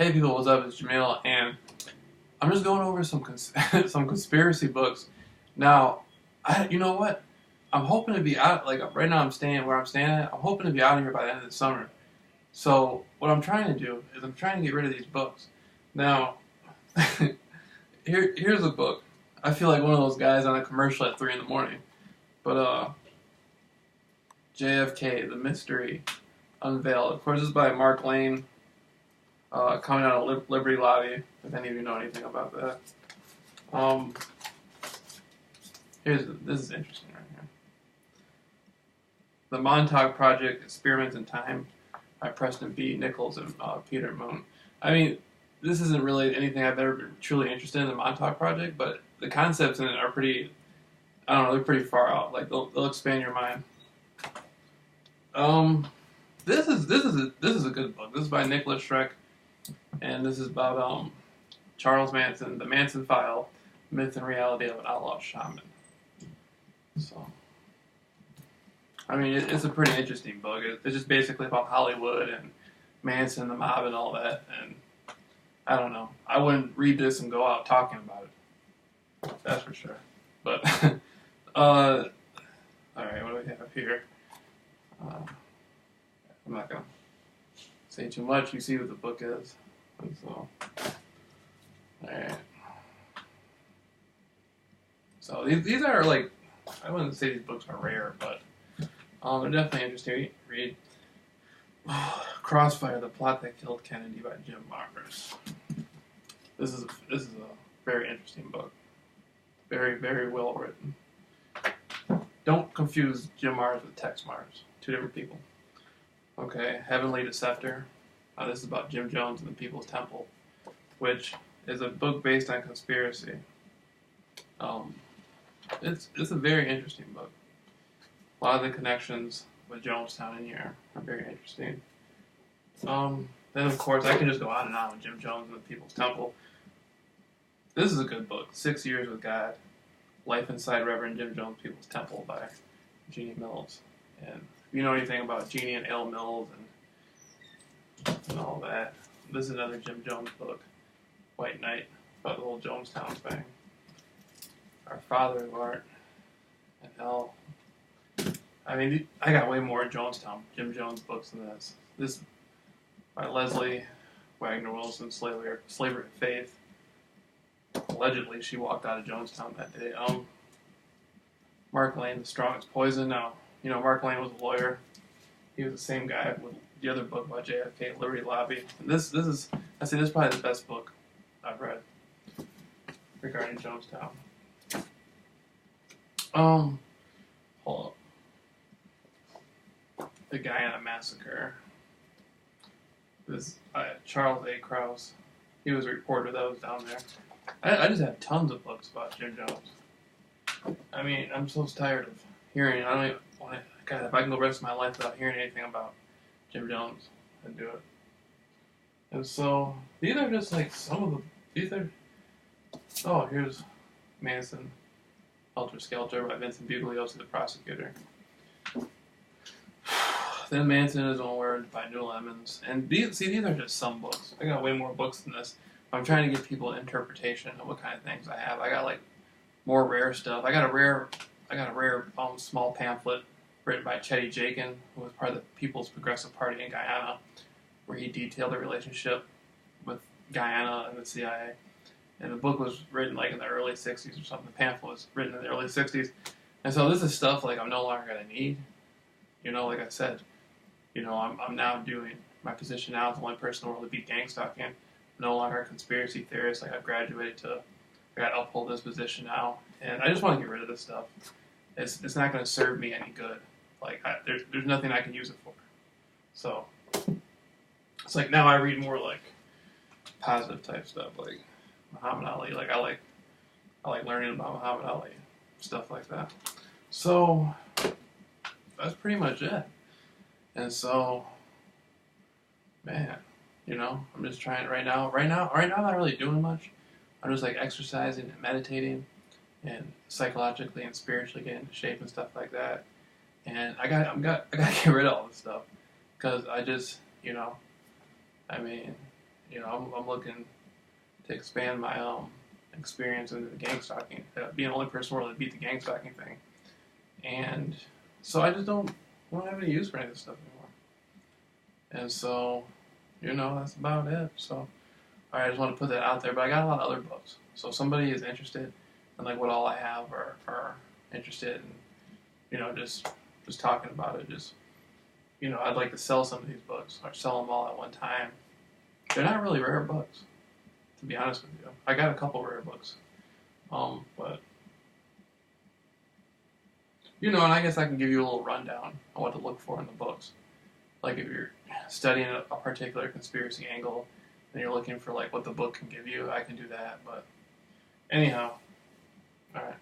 Hey people, what's up? It's Jameel, and I'm just going over some some conspiracy books. Now, you know what? I'm hoping to be out. Like right now, I'm staying where I'm staying at. I'm hoping to be out of here by the end of the summer. So what I'm trying to do is I'm trying to get rid of these books. Now, here's a book. I feel like one of those guys on a commercial at 3 in the morning. But JFK, The Mystery Unveiled. Of course, this is by Mark Lane. Coming out of Liberty Lobby, if any of you know anything about that. This is interesting right here. The Montauk Project, Experiments in Time, by Preston B. Nichols and Peter Moon. I mean, this isn't really anything I've ever been truly interested in, the Montauk Project, but the concepts in it are pretty, I don't know, they're pretty far out. Like, they'll expand your mind. This is a good book. This is by Nicholas Schreck. And this is about Charles Manson, the Manson File, Myth and Reality of an Outlaw Shaman. So, I mean, it's a pretty interesting book. It's just basically about Hollywood and Manson, the mob, and all that. And I don't know. I wouldn't read this and go out talking about it. That's for sure. But, all right, what do we have here? I'm not going to say too much. You see what the book is. And so, alright. So these are like, I wouldn't say these books are rare, but they're definitely interesting to read. Crossfire: The Plot That Killed Kennedy by Jim Marrs. This is a very interesting book. Very, very well written. Don't confuse Jim Marrs with Tex Marrs. Two different people. Okay, Heavenly Deceptor. This is about Jim Jones and the People's Temple, which is a book based on conspiracy. It's a very interesting book. A lot of the connections with Jonestown in here are very interesting. Then of course I can just go on and on with Jim Jones and the People's Temple. This is a good book. 6 Years with God. Life Inside Reverend Jim Jones' People's Temple by Jeannie Mills. And if you know anything about Jeannie and L. Mills and all that, this is another Jim Jones book, White Knight, about the whole Jonestown thing. Our Father of Art, and L. I mean, I got way more Jonestown, Jim Jones books than this. This by Leslie Wagner Wilson, Slavery and Faith. Allegedly, she walked out of Jonestown that day. Mark Lane, The Strongest Poison. Now, you know, Mark Lane was a lawyer. He was the same guy with the other book about JFK, Liberty Lobby. And this is probably the best book I've read regarding Jonestown. Hold up. The Guyana Massacre. This Charles A. Krause. He was a reporter that was down there. I just have tons of books about Jim Jones. I mean, I'm so tired of hearing. I don't even want to. God, if I can go the rest of my life without hearing anything about Jim Jones, I'd do it. And so these are just like some of the. These are. Oh, here's Manson, Helter Skelter by Vincent Bugliosi, the prosecutor. Then Manson is Own Words by New Lemons. And these are just some books. I got way more books than this. I'm trying to give people an interpretation of what kind of things I have. I got like more rare stuff. I got a rare small pamphlet written by Chetty Jakin, who was part of the People's Progressive Party in Guyana, where he detailed the relationship with Guyana and the CIA. And the book was written like in the early 60s or something. The pamphlet was written in the early 60s. And so this is stuff like I'm no longer going to need. You know, like I said, you know, I'm now doing, my position now is the only person in the world to beat gang stalking. I'm no longer a conspiracy theorist. Like I've graduated to, I got to uphold this position now. And I just want to get rid of this stuff. It's not going to serve me any good. Like there's nothing I can use it for. So it's like now I read more like positive type stuff, like Muhammad Ali. Like I like learning about Muhammad Ali, stuff like that. So that's pretty much it. And so, man, you know, I'm just trying right now. Right now, I'm not really doing much. I'm just like exercising and meditating, and psychologically and spiritually getting into shape and stuff like that. And I gotta get rid of all this stuff because I just, you know, I mean, I'm looking to expand my experience into the gang stalking, being the only person who really beat the gang stalking thing, and so I just don't have any use for any of this stuff anymore. And so, that's about it. So, I just want to put that out there. But I got a lot of other books. So if somebody is interested in like what all I have, or are interested in, just talking about it, I'd like to sell some of these books or sell them all at one time. They're not really rare books, to be honest with you. I got a couple rare books, but and I guess I can give you a little rundown on what to look for in the books. Like if you're studying a particular conspiracy angle and you're looking for like what the book can give you, I can do that. But anyhow, all right.